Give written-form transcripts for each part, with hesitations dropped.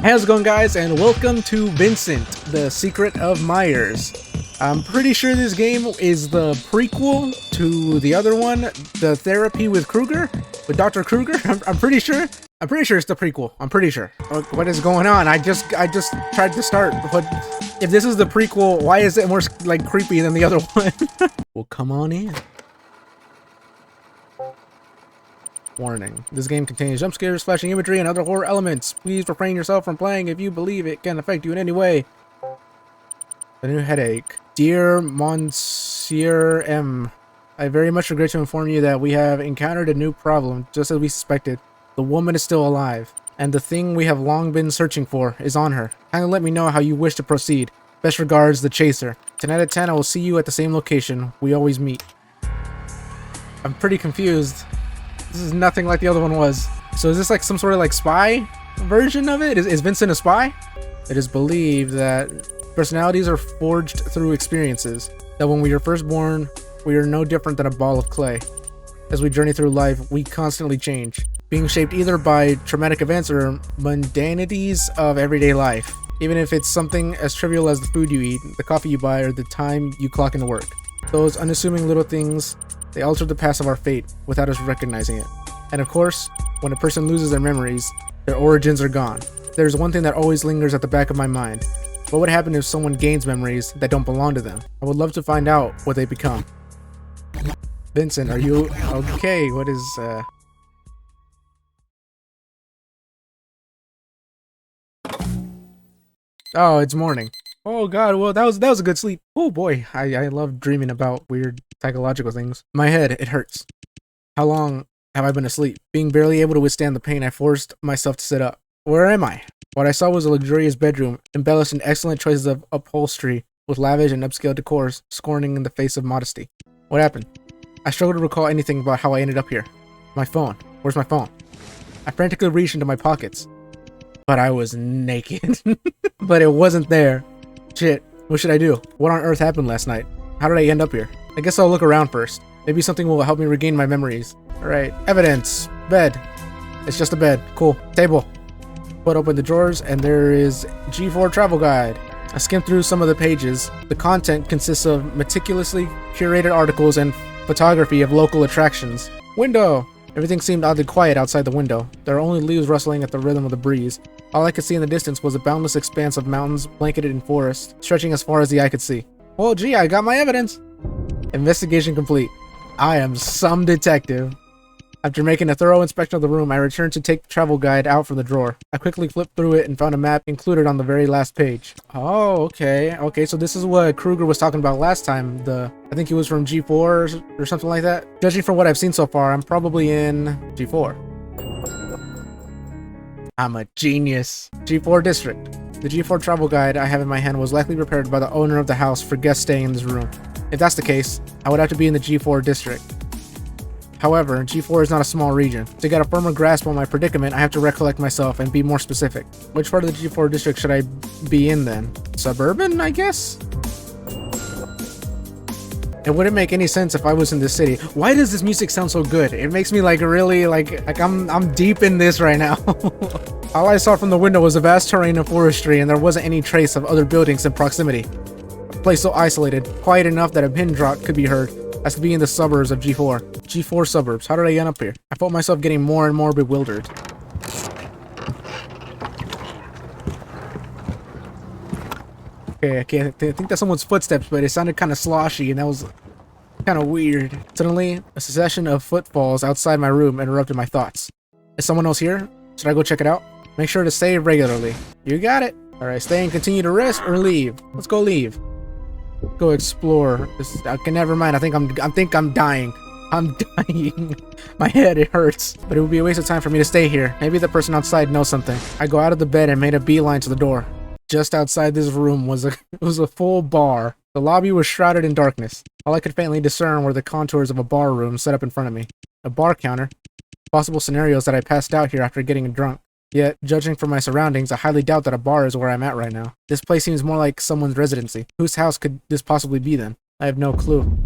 How's it going, guys, and welcome to Vincent, the Secret of Myers. I'm pretty sure this game is the prequel to the other one, the therapy with Kruger, with Dr. Kruger. I'm pretty sure. I'm pretty sure it's the prequel. I'm pretty sure. What is going on? I just tried to start. What? If this is the prequel, why is it more like creepy than the other one? Well, come on in. Warning. This game contains jump scares, flashing imagery, and other horror elements. Please refrain yourself from playing if you believe it can affect you in any way. A new headache. Dear Monsieur M, I very much regret to inform you that we have encountered a new problem, just as we suspected. The woman is still alive, and the thing we have long been searching for is on her. Kindly let me know how you wish to proceed. Best regards, the Chaser. Tonight at 10, I will see you at the same location we always meet. I'm pretty confused. This is nothing like the other one was. So is this like some sort of like spy version of it? Is Vincent a spy? It is believed that personalities are forged through experiences. That when we are first born, we are no different than a ball of clay. As we journey through life, we constantly change, being shaped either by traumatic events or mundanities of everyday life. Even if it's something as trivial as the food you eat, the coffee you buy, or the time you clock into work. Those unassuming little things, they alter the path of our fate without us recognizing it. And of course, when a person loses their memories, their origins are gone. There's one thing that always lingers at the back of my mind. What would happen if someone gains memories that don't belong to them? I would love to find out what they become. Vincent, are you okay? What is, Oh, it's morning. Oh god, well that was a good sleep. Oh boy, I love dreaming about weird psychological things. My head, it hurts. How long have I been asleep? Being barely able to withstand the pain, I forced myself to sit up. Where am I? What I saw was a luxurious bedroom, embellished in excellent choices of upholstery, with lavish and upscale decors, scorning in the face of modesty. What happened? I struggled to recall anything about how I ended up here. My phone. Where's my phone? I frantically reached into my pockets. But I was naked. But it wasn't there. Shit, what should I do? What on earth happened last night? How did I end up here? I guess I'll look around first. Maybe something will help me regain my memories. Alright, evidence. Bed. It's just a bed. Cool. Table. Put open the drawers, and there is G4 travel guide. I skimmed through some of the pages. The content consists of meticulously curated articles and photography of local attractions. Window. Everything seemed oddly quiet outside the window. There were only leaves rustling at the rhythm of the breeze. All I could see in the distance was a boundless expanse of mountains blanketed in forest, stretching as far as the eye could see. Well, gee, I got my evidence. Investigation complete. I am some detective. After making a thorough inspection of the room, I returned to take the travel guide out from the drawer. I quickly flipped through it and found a map included on the very last page. Oh, okay. Okay, so this is what Kruger was talking about last time. I think he was from G4 or something like that. Judging from what I've seen so far, I'm probably in G4. I'm a genius. G4 district. The G4 travel guide I have in my hand was likely prepared by the owner of the house for guests staying in this room. If that's the case, I would have to be in the G4 district. However, G4 is not a small region. To get a firmer grasp on my predicament, I have to recollect myself and be more specific. Which part of the G4 district should I be in then? Suburban, I guess? It wouldn't make any sense if I was in this city. Why does this music sound so good? It makes me like really like I'm deep in this right now. All I saw from the window was a vast terrain of forestry, and there wasn't any trace of other buildings in proximity. A place so isolated, quiet enough that a pin drop could be heard, as to be in the suburbs of G4. G4 suburbs. How did I end up here? I felt myself getting more and more bewildered. Okay, I think that's someone's footsteps, but it sounded kind of sloshy, and that was kind of weird. Suddenly, a succession of footfalls outside my room interrupted my thoughts. Is someone else here? Should I go check it out? Make sure to save regularly. You got it. Alright, stay and continue to rest or leave. Let's go leave. Go explore. Okay, never mind. I think I'm dying. I'm dying. My head, it hurts. But it would be a waste of time for me to stay here. Maybe the person outside knows something. I go out of the bed and made a beeline to the door. Just outside this room was a full bar. The lobby was shrouded in darkness. All I could faintly discern were the contours of a bar room set up in front of me. A bar counter. Possible scenarios that I passed out here after getting drunk. Yet, judging from my surroundings, I highly doubt that a bar is where I'm at right now. This place seems more like someone's residency. Whose house could this possibly be then? I have no clue.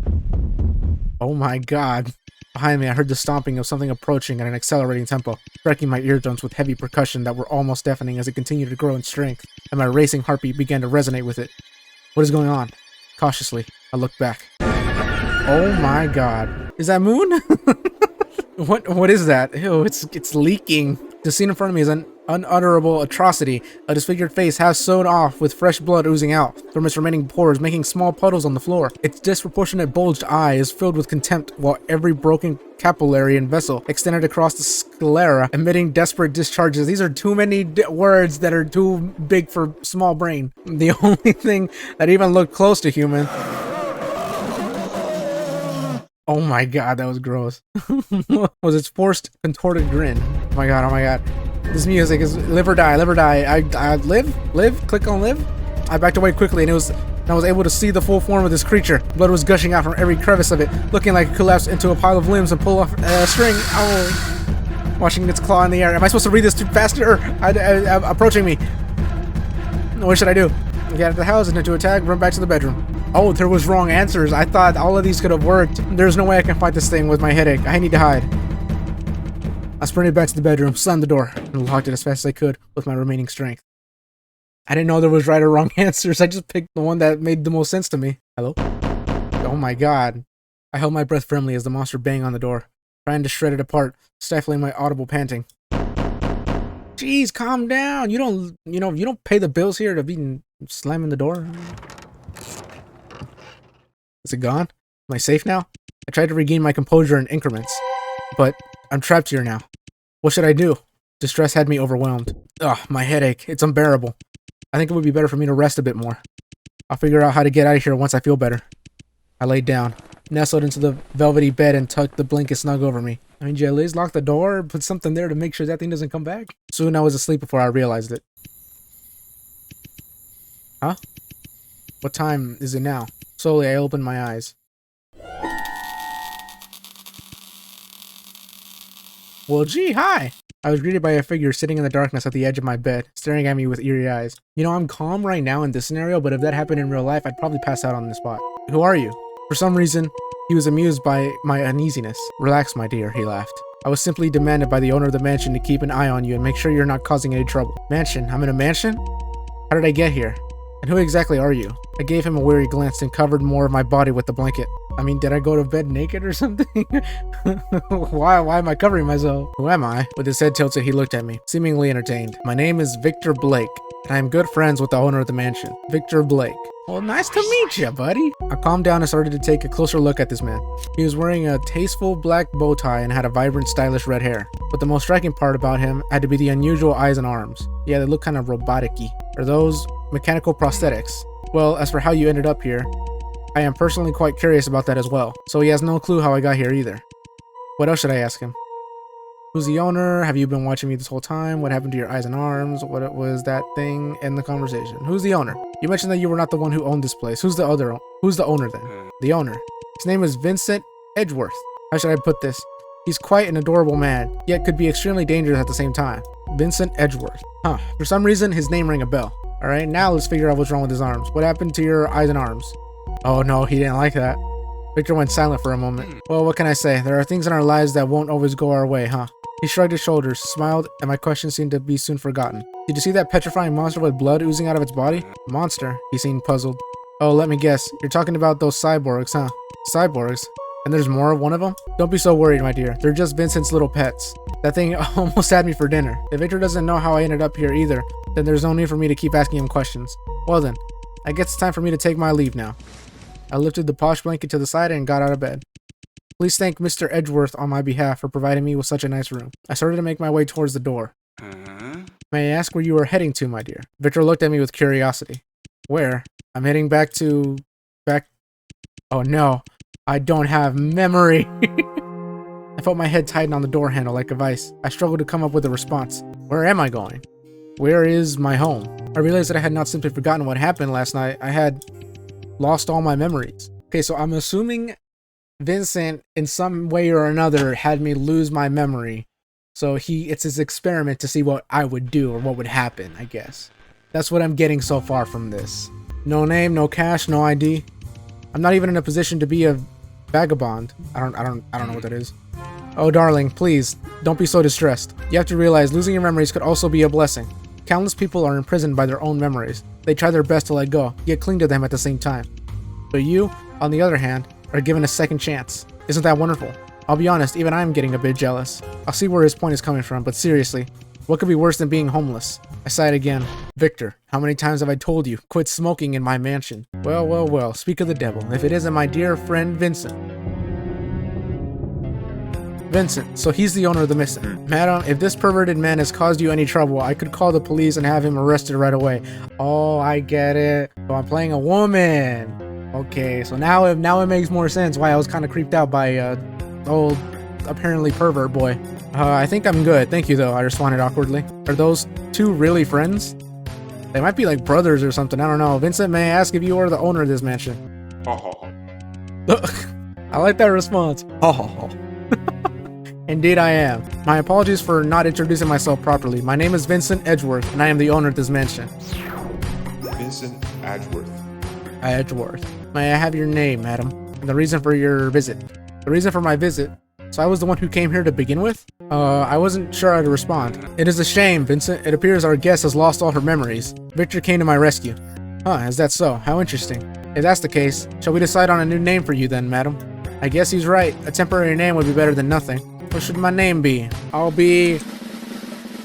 Oh my god. Behind me, I heard the stomping of something approaching at an accelerating tempo, striking my eardrums with heavy percussion that were almost deafening as it continued to grow in strength, and my racing heartbeat began to resonate with it. What is going on? Cautiously, I looked back. Oh my god. Is that Moon? What is that? Ew, it's leaking. The scene in front of me is an unutterable atrocity. A disfigured face half sewn off with fresh blood oozing out from its remaining pores, making small puddles on the floor. Its disproportionate bulged eye is filled with contempt, while every broken capillary and vessel extended across the sclera, emitting desperate discharges. These are too many words that are too big for small brain. The only thing that even looked close to human. Oh my god, that was gross. Was its forced, contorted grin. Oh my god, oh my god. This music is live or die, live or die. I live, click on live. I backed away quickly and I was able to see the full form of this creature. Blood was gushing out from every crevice of it, looking like it collapsed into a pile of limbs and pull off a string. Oh, watching its claw in the air. Am I supposed to read this too faster? Approaching me. What should I do? Get out of the house and into attack, run back to the bedroom. Oh, there was wrong answers. I thought all of these could have worked. There's no way I can fight this thing with my headache. I need to hide. I sprinted back to the bedroom, slammed the door, and locked it as fast as I could with my remaining strength. I didn't know there was right or wrong answers. I just picked the one that made the most sense to me. Hello? Oh my god. I held my breath firmly as the monster banged on the door, trying to shred it apart, stifling my audible panting. Jeez, calm down. You don't pay the bills here to be slamming the door. Is it gone? Am I safe now? I tried to regain my composure in increments, but I'm trapped here now. What should I do? Distress had me overwhelmed. Ugh, my headache. It's unbearable. I think it would be better for me to rest a bit more. I'll figure out how to get out of here once I feel better. I laid down, nestled into the velvety bed and tucked the blanket snug over me. I mean, did you at least lock the door or put something there to make sure that thing doesn't come back? Soon I was asleep before I realized it. Huh? What time is it now? Slowly, I opened my eyes. Well, gee, hi! I was greeted by a figure sitting in the darkness at the edge of my bed, staring at me with eerie eyes. You know, I'm calm right now in this scenario, but if that happened in real life, I'd probably pass out on the spot. Who are you? For some reason, he was amused by my uneasiness. Relax, my dear, he laughed. I was simply demanded by the owner of the mansion to keep an eye on you and make sure you're not causing any trouble. Mansion? I'm in a mansion? How did I get here? And who exactly are you? I gave him a weary glance and covered more of my body with the blanket. I mean, did I go to bed naked or something? Why am I covering myself? Who am I? With his head tilted, he looked at me, seemingly entertained. My name is Victor Blake, and I am good friends with the owner of the mansion. Victor Blake. Well, nice to meet you, buddy. I calmed down and started to take a closer look at this man. He was wearing a tasteful black bow tie and had a vibrant, stylish red hair. But the most striking part about him had to be the unusual eyes and arms. Yeah, they look kind of robotic-y. Are those mechanical prosthetics? Well, as for how you ended up here, I am personally quite curious about that as well. So he has no clue how I got here either. What else should I ask him? Who's the owner? Have you been watching me this whole time? What happened to your eyes and arms? What was that thing in the conversation? Who's the owner? You mentioned that you were not the one who owned this place. Who's the owner then? The owner. His name is Vincent Edgeworth. How should I put this? He's quite an adorable man, yet could be extremely dangerous at the same time. Vincent Edgeworth. Huh. For some reason, his name rang a bell. Alright, now let's figure out what's wrong with his arms. What happened to your eyes and arms? Oh no, he didn't like that. Victor went silent for a moment. Well, what can I say? There are things in our lives that won't always go our way, huh? He shrugged his shoulders, smiled, and my question seemed to be soon forgotten. Did you see that petrifying monster with blood oozing out of its body? Monster? He seemed puzzled. Oh, let me guess. You're talking about those cyborgs, huh? Cyborgs? And there's more of one of them? Don't be so worried, my dear. They're just Vincent's little pets. That thing almost had me for dinner. If Victor doesn't know how I ended up here either, then there's no need for me to keep asking him questions. Well then, I guess it's time for me to take my leave now. I lifted the posh blanket to the side and got out of bed. Please thank Mr. Edgeworth on my behalf for providing me with such a nice room. I started to make my way towards the door. May I ask where you are heading to, my dear? Victor looked at me with curiosity. Where? I'm heading back. Oh no, I don't have memory. I felt my head tighten on the door handle like a vice. I struggled to come up with a response. Where am I going? Where is my home? I realized that I had not simply forgotten what happened last night. I had lost all my memories. Okay, so I'm assuming Vincent, in some way or another, had me lose my memory. So it's his experiment to see what I would do or what would happen, I guess. That's what I'm getting so far from this. No name, no cash, no ID. I'm not even in a position to be a vagabond. I don't know what that is. Oh, darling, please, don't be so distressed. You have to realize losing your memories could also be a blessing. Countless people are imprisoned by their own memories. They try their best to let go, yet cling to them at the same time. But you, on the other hand, are given a second chance. Isn't that wonderful? I'll be honest, even I'm getting a bit jealous. I'll see where his point is coming from, but seriously, what could be worse than being homeless? I sighed again. Victor, how many times have I told you, quit smoking in my mansion? Well, well, well, speak of the devil, if it isn't my dear friend Vincent. Vincent, so he's the owner of the missing. Madam, if this perverted man has caused you any trouble, I could call the police and have him arrested right away. Oh, I get it. So I'm playing a woman. Okay, so now it makes more sense why I was kind of creeped out by old, apparently pervert boy. I think I'm good, thank you though, I responded awkwardly. Are those two really friends? They might be like brothers or something, I don't know. Vincent, may I ask if you are the owner of this mansion? I like that response. Indeed I am. My apologies for not introducing myself properly. My name is Vincent Edgeworth, and I am the owner of this mansion. Vincent Edgeworth. Edgeworth. May I have your name, madam? And the reason for your visit? The reason for my visit? So I was the one who came here to begin with? I wasn't sure how to respond. It is a shame, Vincent. It appears our guest has lost all her memories. Victor came to my rescue. Huh, is that so? How interesting. If that's the case, shall we decide on a new name for you then, madam? I guess he's right. A temporary name would be better than nothing. What should my name be? I'll be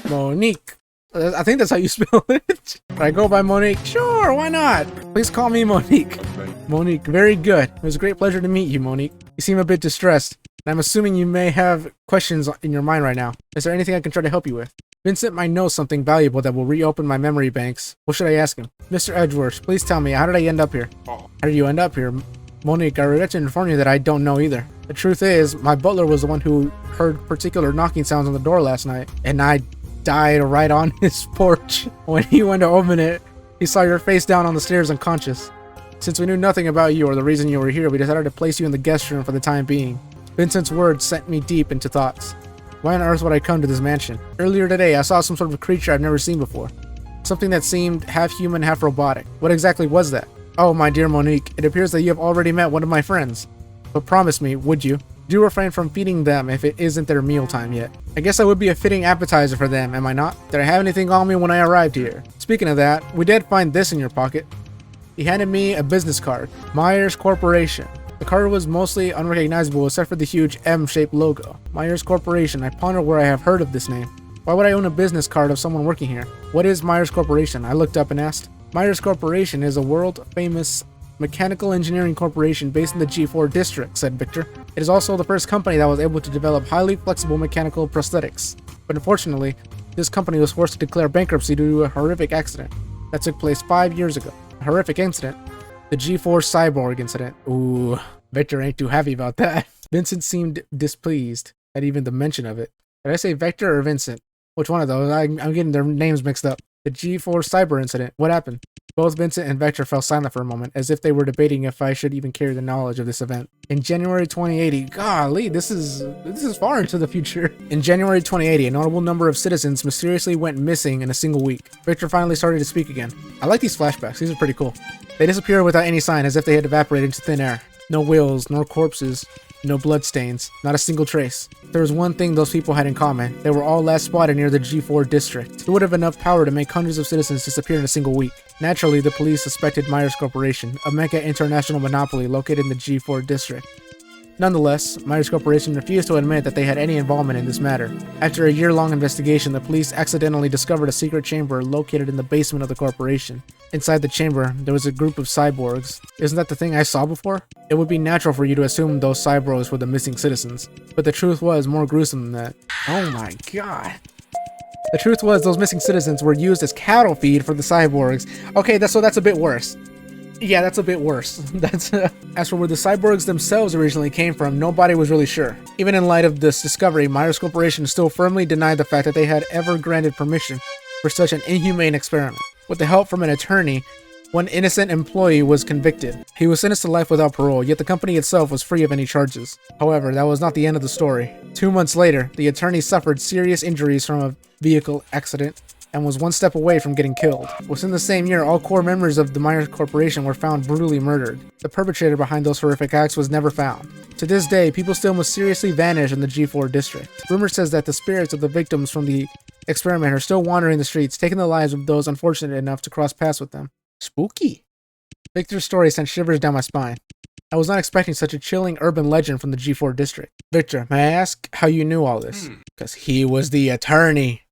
Monique. I think that's how you spell it. Should I go by Monique? Sure, why not? Please call me Monique. Monique, very good. It was a great pleasure to meet you, Monique. You seem a bit distressed, and I'm assuming you may have questions in your mind right now. Is there anything I can try to help you with? Vincent might know something valuable that will reopen my memory banks. What should I ask him? Mr. Edgeworth, please tell me, how did I end up here? How did you end up here? Monique, I regret to inform you that I don't know either. The truth is, my butler was the one who heard particular knocking sounds on the door last night, and I died right on his porch. When he went to open it, he saw your face down on the stairs unconscious. Since we knew nothing about you or the reason you were here, we decided to place you in the guest room for the time being. Vincent's words sent me deep into thoughts. Why on earth would I come to this mansion? Earlier today, I saw some sort of creature I've never seen before. Something that seemed half human, half robotic. What exactly was that? Oh, my dear Monique, it appears that you have already met one of my friends. But promise me, would you? Do refrain from feeding them if it isn't their mealtime yet. I guess I would be a fitting appetizer for them, am I not? Did I have anything on me when I arrived here? Speaking of that, we did find this in your pocket. He handed me a business card. Myers Corporation. The card was mostly unrecognizable except for the huge M-shaped logo. Myers Corporation. I ponder where I have heard of this name. Why would I own a business card of someone working here? What is Myers Corporation? I looked up and asked. Myers Corporation is a world-famous mechanical engineering corporation based in the G4 district, said Victor. It is also the first company that was able to develop highly flexible mechanical prosthetics. But unfortunately, this company was forced to declare bankruptcy due to a horrific accident that took place 5 years ago. A horrific incident. The G4 Cyborg incident. Ooh, Victor ain't too happy about that. Vincent seemed displeased at even the mention of it. Did I say Victor or Vincent? Which one of those? I'm getting their names mixed up. The G4 cyber incident. What happened? Both Vincent and Victor fell silent for a moment, as if they were debating if I should even carry the knowledge of this event. In January 2080, golly, this is far into the future. In January 2080, a notable number of citizens mysteriously went missing in a single week. Victor finally started to speak again. I like these flashbacks, these are pretty cool. They disappeared without any sign, as if they had evaporated into thin air. No wills, nor corpses, no bloodstains, not a single trace. There was one thing those people had in common. They were all last spotted near the G4 district. Who would have enough power to make hundreds of citizens disappear in a single week? Naturally, the police suspected Myers Corporation, a mega international monopoly located in the G4 district. Nonetheless, Myers Corporation refused to admit that they had any involvement in this matter. After a year-long investigation, the police accidentally discovered a secret chamber located in the basement of the corporation. Inside the chamber, there was a group of cyborgs. Isn't that the thing I saw before? It would be natural for you to assume those cyborgs were the missing citizens. But the truth was more gruesome than that. Oh my god. The truth was those missing citizens were used as cattle feed for the cyborgs. Okay, that's a bit worse. Yeah, that's a bit worse. As for where the cyborgs themselves originally came from, nobody was really sure. Even in light of this discovery, Myers Corporation still firmly denied the fact that they had ever granted permission for such an inhumane experiment. With the help from an attorney, one innocent employee was convicted. He was sentenced to life without parole, yet the company itself was free of any charges. However, that was not the end of the story. 2 months later, the attorney suffered serious injuries from a vehicle accident and was one step away from getting killed. Within the same year, all core members of the Myers Corporation were found brutally murdered. The perpetrator behind those horrific acts was never found. To this day, people still mysteriously vanish in the G4 district. Rumor says that the spirits of the victims from the experiment are still wandering the streets, taking the lives of those unfortunate enough to cross paths with them. Spooky. Victor's story sent shivers down my spine. I was not expecting such a chilling urban legend from the G4 district. Victor, may I ask how you knew all this? Because he was the attorney.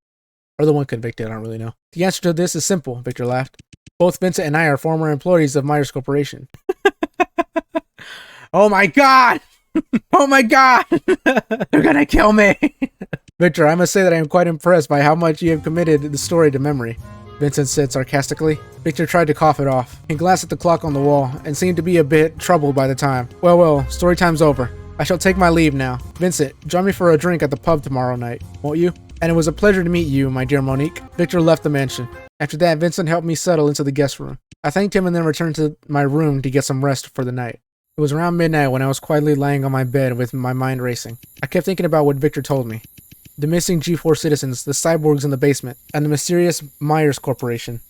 Or the one convicted, I don't really know. The answer to this is simple, Victor laughed. Both Vincent and I are former employees of Myers Corporation. Oh my god! Oh my god! They're gonna kill me! Victor, I must say that I am quite impressed by how much you have committed the story to memory, Vincent said sarcastically. Victor tried to cough it off. He glanced at the clock on the wall and seemed to be a bit troubled by the time. Well, story time's over. I shall take my leave now. Vincent, join me for a drink at the pub tomorrow night, won't you? And it was a pleasure to meet you, my dear Monique. Victor left the mansion. After that, Vincent helped me settle into the guest room. I thanked him and then returned to my room to get some rest for the night. It was around midnight when I was quietly lying on my bed with my mind racing. I kept thinking about what Victor told me. The missing G4 citizens, the cyborgs in the basement, and the mysterious Myers Corporation.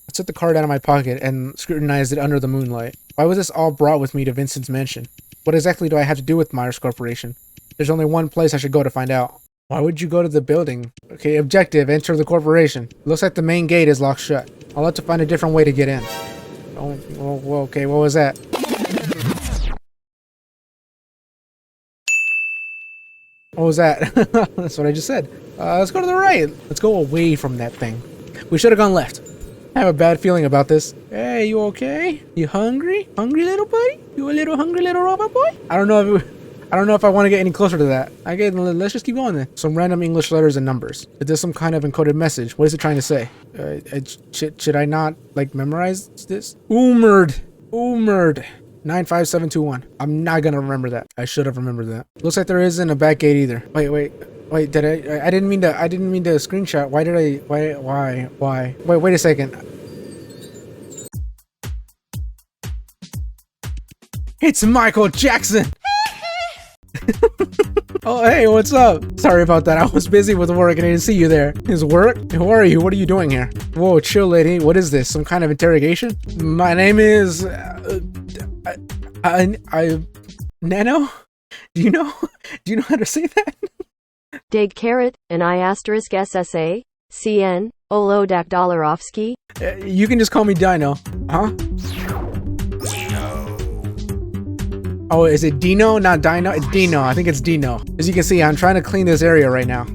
I took the card out of my pocket and scrutinized it under the moonlight. Why was this all brought with me to Vincent's mansion? What exactly do I have to do with Myers Corporation? There's only one place I should go to find out. Why would you go to the building? Okay, objective, enter the corporation. Looks like the main gate is locked shut. I'll have to find a different way to get in. Oh, well, okay, what was that? What was that? That's what I just said. Let's go to the right. Let's go away from that thing. We should have gone left. I have a bad feeling about this. Hey, you okay? You hungry? Hungry little buddy? You a little hungry little robot boy? I don't know if I want to get any closer to that. Okay, let's just keep going then. Some random English letters and numbers. Is this some kind of encoded message? What is it trying to say? Should I not, like, memorize this? Umerd. 95721. I'm not gonna remember that. I should have remembered that. Looks like there isn't a back gate either. Wait, did I didn't mean to screenshot. Why? Wait a second. It's Michael Jackson! Oh, hey, what's up? Sorry about that. I was busy with work and I didn't see you there. Is work? Who are you? What are you doing here? Whoa, chill, lady. What is this? Some kind of interrogation? My name is... Nano? Do you know how to say that? Dig carrot and I asterisk SSA CN Olodak Dolarovsky. You can just call me Dino. Huh? Oh, is it Dino, not Dino? It's Dino. I think it's Dino. As you can see, I'm trying to clean this area right now.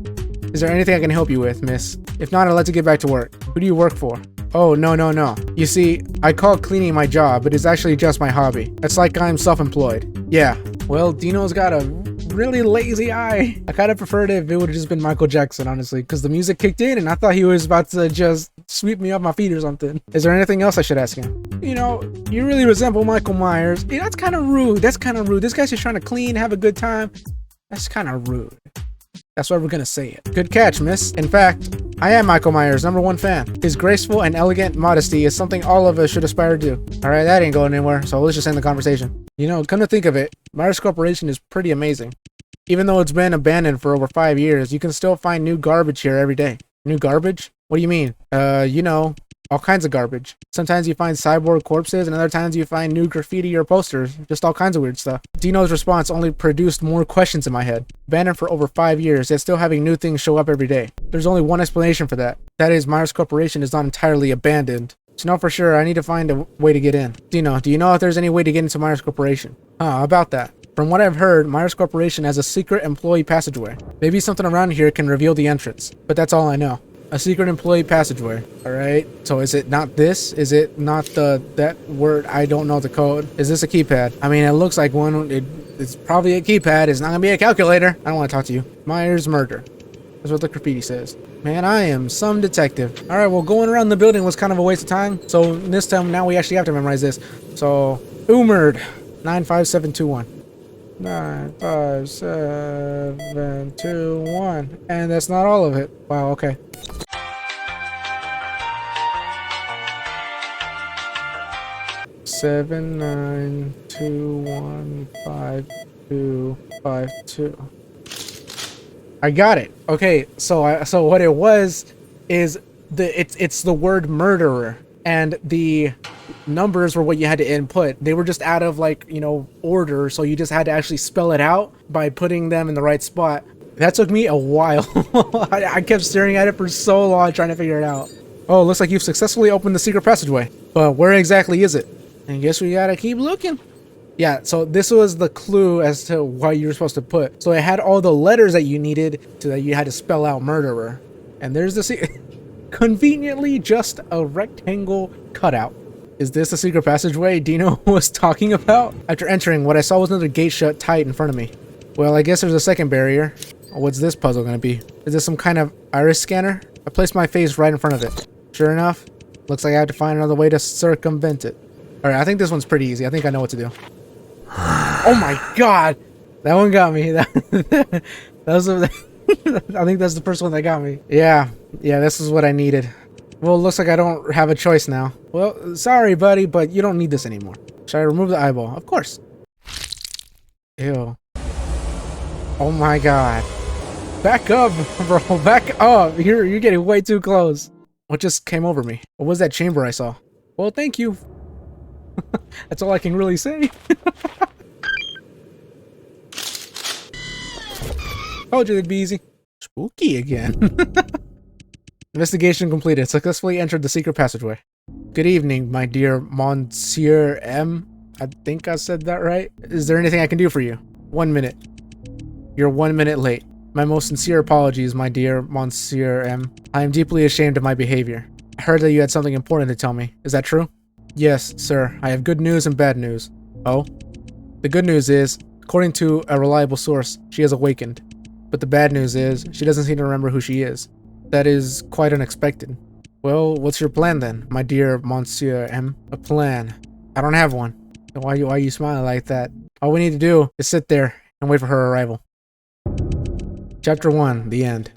Is there anything I can help you with, miss? If not, I'd like to get back to work. Who do you work for? Oh, no. You see, I call cleaning my job, but it's actually just my hobby. It's like I'm self-employed. Yeah. Well, Dino's got a really lazy eye. I kind of preferred it if it would have just been Michael Jackson, honestly, because the music kicked in and I thought he was about to just sweep me off my feet or something. Is there anything else I should ask him? You know, you really resemble Michael Myers. Yeah, that's kind of rude. This guy's just trying to clean, have a good time. That's kind of rude. That's why we're gonna say it. Good catch, miss. In fact, I am Michael Myers' #1 fan. His graceful and elegant modesty is something all of us should aspire to do. Alright, that ain't going anywhere, so let's just end the conversation. You know, come to think of it, Myers Corporation is pretty amazing. Even though it's been abandoned for over 5 years, you can still find new garbage here every day. New garbage? What do you mean? You know, all kinds of garbage. Sometimes you find cyborg corpses, and other times you find new graffiti or posters. Just all kinds of weird stuff. Dino's response only produced more questions in my head. Abandoned for over 5 years, yet still having new things show up every day. There's only one explanation for that. That is, Myers Corporation is not entirely abandoned. To know for sure, I need to find a way to get in. Dino, do you know if there's any way to get into Myers Corporation? About that. From what I've heard, Myers Corporation has a secret employee passageway. Maybe something around here can reveal the entrance, but that's all I know. A secret employee passageway. Alright, so is it not this? Is it not that word? I don't know the code. Is this a keypad? I mean, it looks like one. It's probably a keypad. It's not gonna be a calculator. I don't want to talk to you. Myers murder. That's what the graffiti says. Man, I am some detective. Alright, well, going around the building was kind of a waste of time. So this time, now we actually have to memorize this. So, Umerd 95721. 95721. And that's not all of it. Wow, okay. Seven 9215252. I got it. Okay, so what it was is it's the word murderer, and the numbers were what you had to input. They were just out of like, you know, order, so you just had to actually spell it out by putting them in the right spot. That took me a while. I kept staring at it for so long trying to figure it out. Oh, looks like you've successfully opened the secret passageway. But where exactly is it? I guess we gotta keep looking. Yeah, so this was the clue as to what you were supposed to put. So it had all the letters that you needed so that you had to spell out murderer. And there's the conveniently just a rectangle cutout. Is this the secret passageway Dino was talking about? After entering, what I saw was another gate shut tight in front of me. Well, I guess there's a second barrier. What's this puzzle gonna be? Is this some kind of iris scanner? I placed my face right in front of it. Sure enough, looks like I have to find another way to circumvent it. Alright, I think this one's pretty easy. I think I know what to do. Oh my god! That one got me. That was I think that's the first one that got me. Yeah, this is what I needed. Well, it looks like I don't have a choice now. Well, sorry, buddy, but you don't need this anymore. Should I remove the eyeball? Of course. Ew. Oh my god. Back up, bro. Back up. You're getting way too close. What just came over me? What was that chamber I saw? Well, thank you. That's all I can really say. Told you it'd be easy. Spooky again. Investigation completed. Successfully entered the secret passageway. Good evening, my dear Monsieur M. I think I said that right. Is there anything I can do for you? 1 minute. You're 1 minute late. My most sincere apologies, my dear Monsieur M. I am deeply ashamed of my behavior. I heard that you had something important to tell me. Is that true? Yes, sir. I have good news and bad news. Oh? The good news is, according to a reliable source, she has awakened. But the bad news is, she doesn't seem to remember who she is. That is quite unexpected. Well, what's your plan then, my dear Monsieur M? A plan? I don't have one. Why are you smiling like that? All we need to do is sit there and wait for her arrival. Chapter 1, the end.